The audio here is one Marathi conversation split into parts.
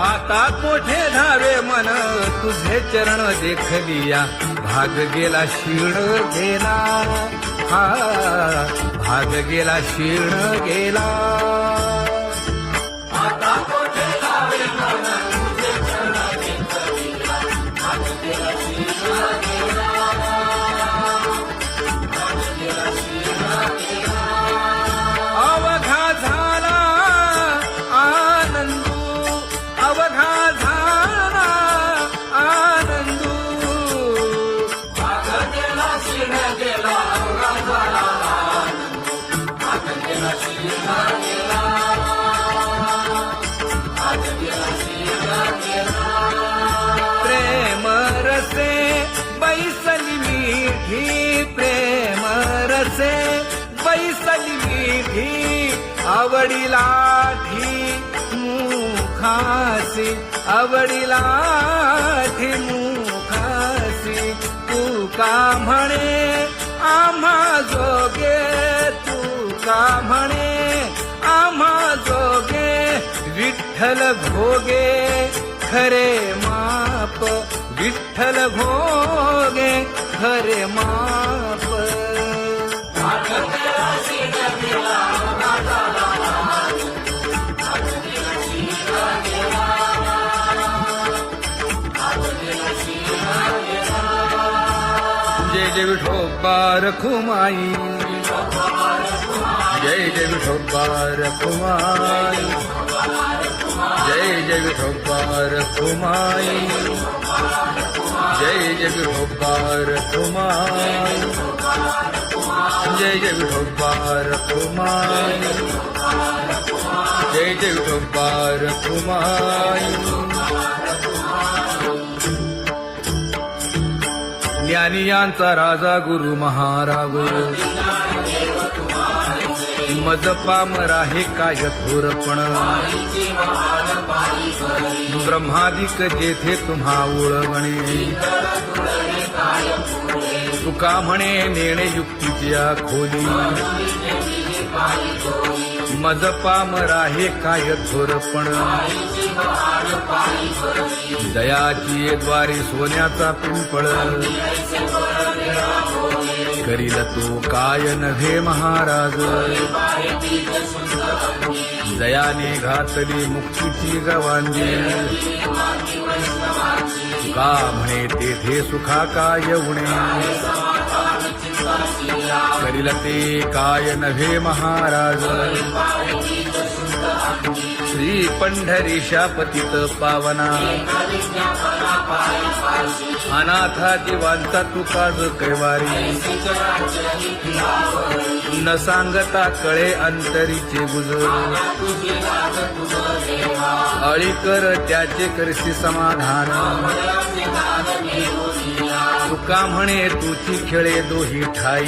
आता मोठे धावे मन तुझे चरण देखलिया भाग गेला क्षीण गेला हा भाग गेला क्षीण गेला आता मोठे धावे मन तुझे चरण देखलिया भाग गेला क्षीण गेला भाग गेला क्षीण गेला अवघा झाला आनंदू अवघा झाला आनंदू भाग गेला क्षीण गेला अवघा झाला आनंदू भाग गेला क्षीण गेला भाग गेला क्षीण गेला प्रेम रसे बैसली मीठी प्रेम रसे बैसली मीठी आवडीला मुखासी आवडीला मुखासी तू का म्हणे आम्हा जोगे तू का म्हणे आम्हा जोगे विठ्ठल भोगे खरे माप विठ्ठल भोगे खरे माप भाग गेला क्षीण गेला अवघा झाला आनंदू भाग गेला क्षीण गेला भाग गेला क्षीण गेला जय जय विठोबा रखुमाई जय जय विठोबा रखुमाई जय जय विठोबा रखुमाई जय जय विठोबा रखुमाई जय जय विठोबा रखुमाई जय जय विठोबा रखुमाई ज्ञानियांचा राजा गुरु महाराज मज पामरा हे काय थोरपण ब्रह्मादिक जेथे तुम्हा उळवणे तुका म्हणे नेणे युक्तीच्या खोली मज पामरा हे काय थोरपण दयाची द्वारे सोन्याचा पिंपळ करील तो काय नव्हे महाराज दयाने घातली मुक्तीची गवांजी का म्हणे तेथे सुखा काय उणे करील ते काय नव्हे महाराज श्री पंढरीशा पतित पावना अनाथा जीवांचा तुकाज कैवारी न सांगता कळे अंतरीचे गुज अळी कर त्याचे करशी समाधान तुका म्हणे तुची खेळे दोही ठाई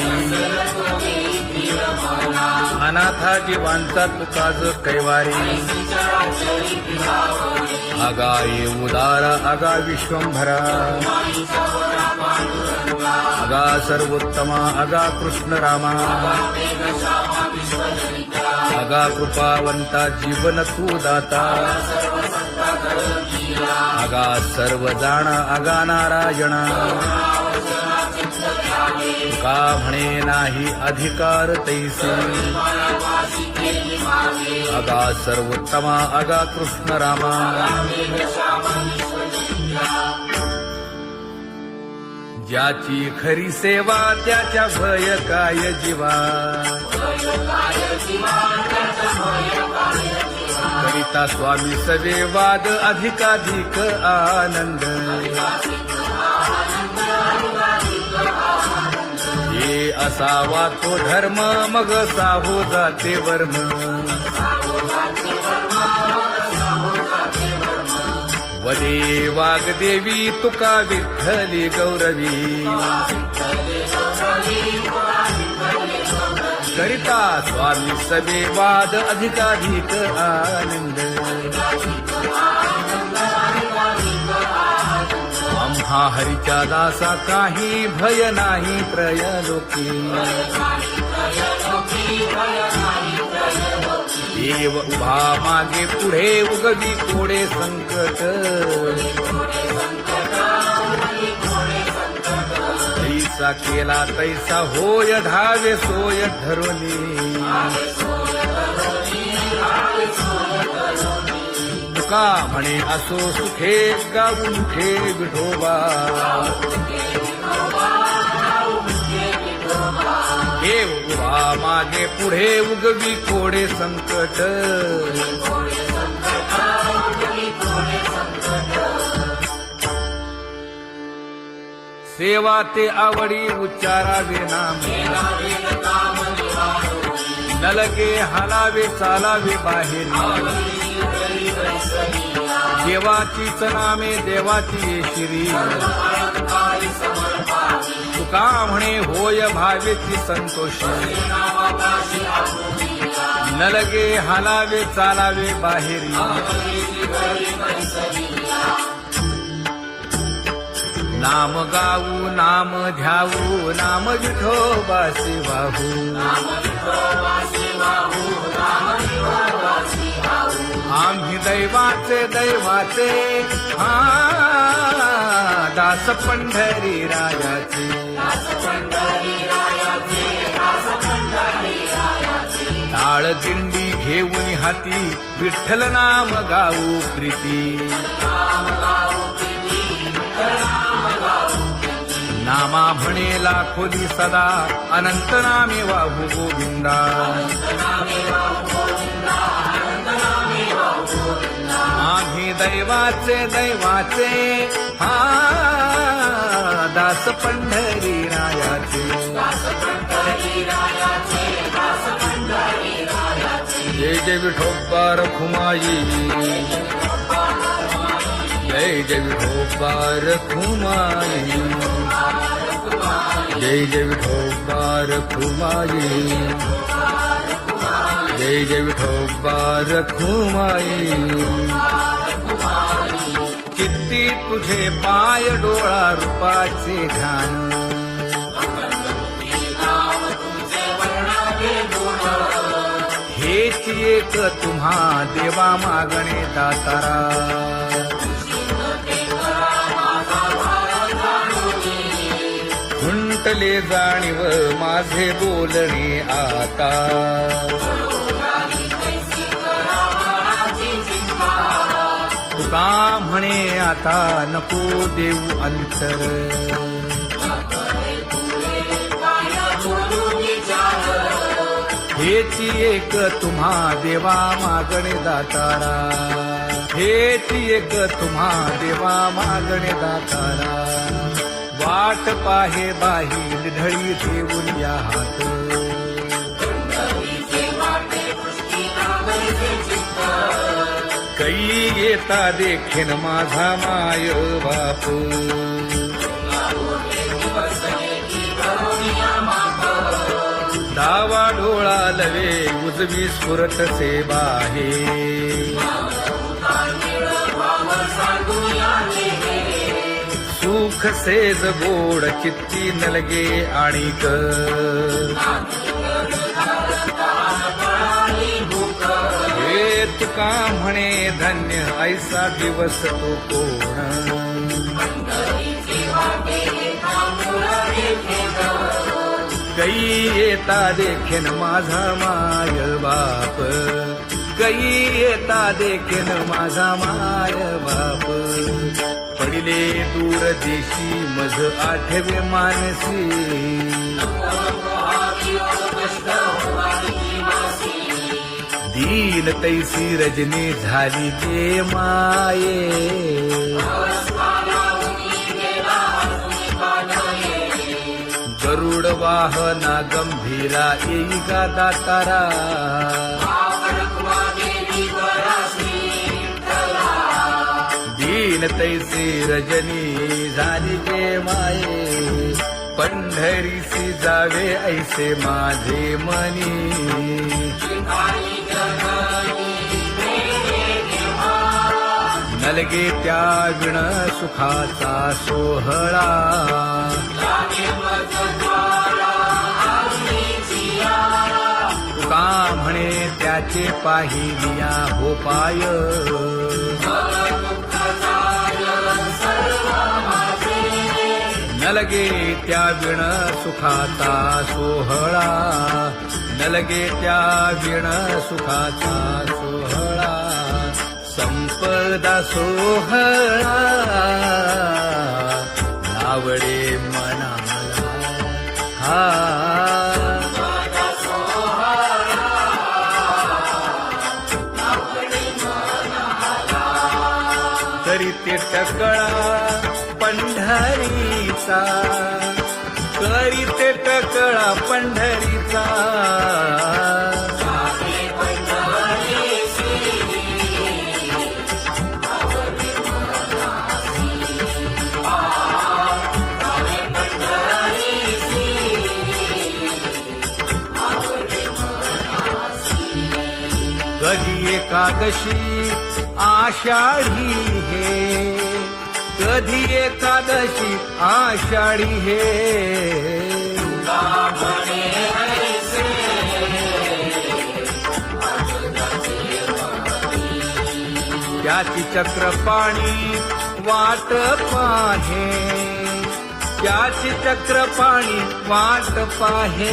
अनाथा जीवांचा तुकाज कैवारी अगा ये उदार अगा विश्वंभरा अगा सर्वोत्तमा अगा कृष्ण रामा अगा कृपावंता जीवन तू दाता अगा सर्व जाणा अगा नारायणा का म्हणे नाही अधिकार तैसे अगा सर्वोत्तमा अगा कृष्ण रामा ज्याची खरी सेवा त्याच्या भय काय जीवा करिता स्वामी सवे वाद अधिकाधिक आनंद हे असावा तो धर्म मग साहो जाते वर्म वदे वाग्देवी तुका विठ्ठली गौरवी करिता स्वामी सवे वाद अधिकाधिक आनंद आम्हा हरीच्या दासा काही भय नाही त्रयलोकी देव उभा मागे पुढे उगवी कोडे संकट तैसा केला तैसा होय धावे सोय धरुनी तुका म्हणे असो सुखे गाऊन ठे विठोबा देव उभा मागे पुढे उगवी कोडे संकट सेवा ते आवडी उच्चारावे नाम नलगे हालावे चालावे बाहेर देवाचीच नामे देवाची येशिरी तुका म्हणे होय भावेची संतोषी नलगे हालावे चालावे बाहेरी नाम गाऊ नाम ध्याऊ नाम विठोबासी वाहू आम्ही दैवाचे दैवाचे हा दास पंढरी रायाचे टाळ दिंडी घेऊन हाती विठ्ठल नाम गाऊ प्रीती नामा म्हणेला खोली सदा अनंत नामे वाहू गोविंदा आम्ही दैवाचे दैवाचे हा दास पंढरी रायाचे जय जय विठोबा रखुमाई जय जय विठोबा रखुमाई जय जय विठोबा रखुमाई जय जय विठोबा रखुमाई किती तुझे पाय डोळा रूपाचे घाण हेच एक तुम्हा देवा मागणे दातारा खुंटले जाणीव माझे बोलणे आता तुका म्हणे आता नको देऊ अंतर हेची एक तुम्हा देवा मागणे दातारा हेची एक तुम्हा देवा मागणे दातारा वाट पाहे बाही ढळी ठेवून या हात कै येता देखेन माझा माय बाप डावा डोळा लवे उजवी स्फुरत से बाहे सुख सेज गोड चित्ती नलगे आणिक हे तुका म्हणे धन्य ऐसा दिवस तो कोण कै येता देखेन माझा माय बाप कै येता देखेन माझा माय बाप पडिले दूर देशी मज आठवे मानसी दीन तैसी रजनी झाली जे माये गरुड वाहना गंभीरा येई गा दातारा दीन तैसी रजनी झाली जे माये पंढरीसी जावे ऐसे माझे मनी नलगे त्या विण सुखाचा सोहळा तुका म्हणे त्याचे पाहिलिया हो पाय न लगे त्या विण सुखाचा सोहळा न लगे त्या विण सुखाचा सोहळा संपदा सोहळा आवडे मनाला हा तरी ते टकळा पंढरीचा करी ते टकळा पंढरीचा कधी एकादशी आषाढी हे कधी एकादशी आषाढी हे त्याची चक्रपाणी वाट पाहे त्याची चक्रपाणी वाट पाहे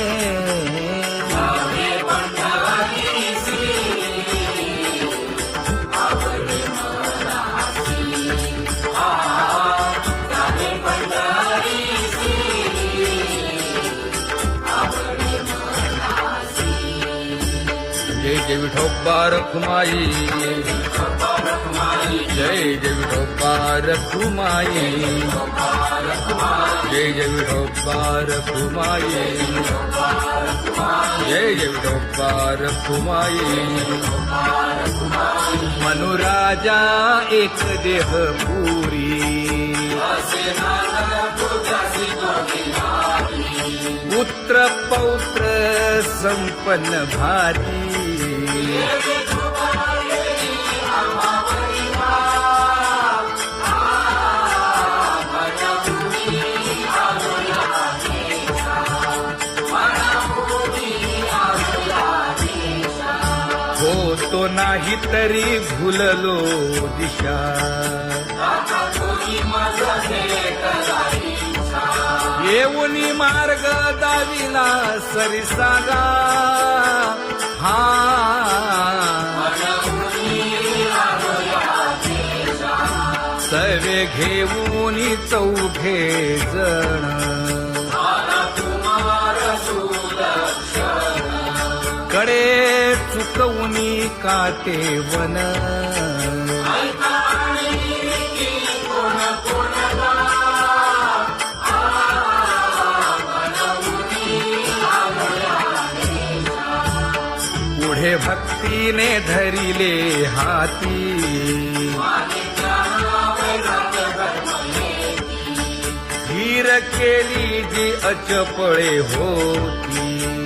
जय जय विठोबा रखुमाई जय जय विठोबा रखुमाई जय जय विठोबा रखुमाई जय जय विठोबा रखुमाई मनुराजा एक देह पुरी पुत्र पौत्र संपन्न भारी होतो नाही तरी भुललो दिशा येऊनी मार्ग दाविला सरिसागा हा सवे घेऊनी चौघे जण कडे चुकवूनी काटे वन पुढे भक्तीने धरिले हाती धीर केली जी अचपळे होती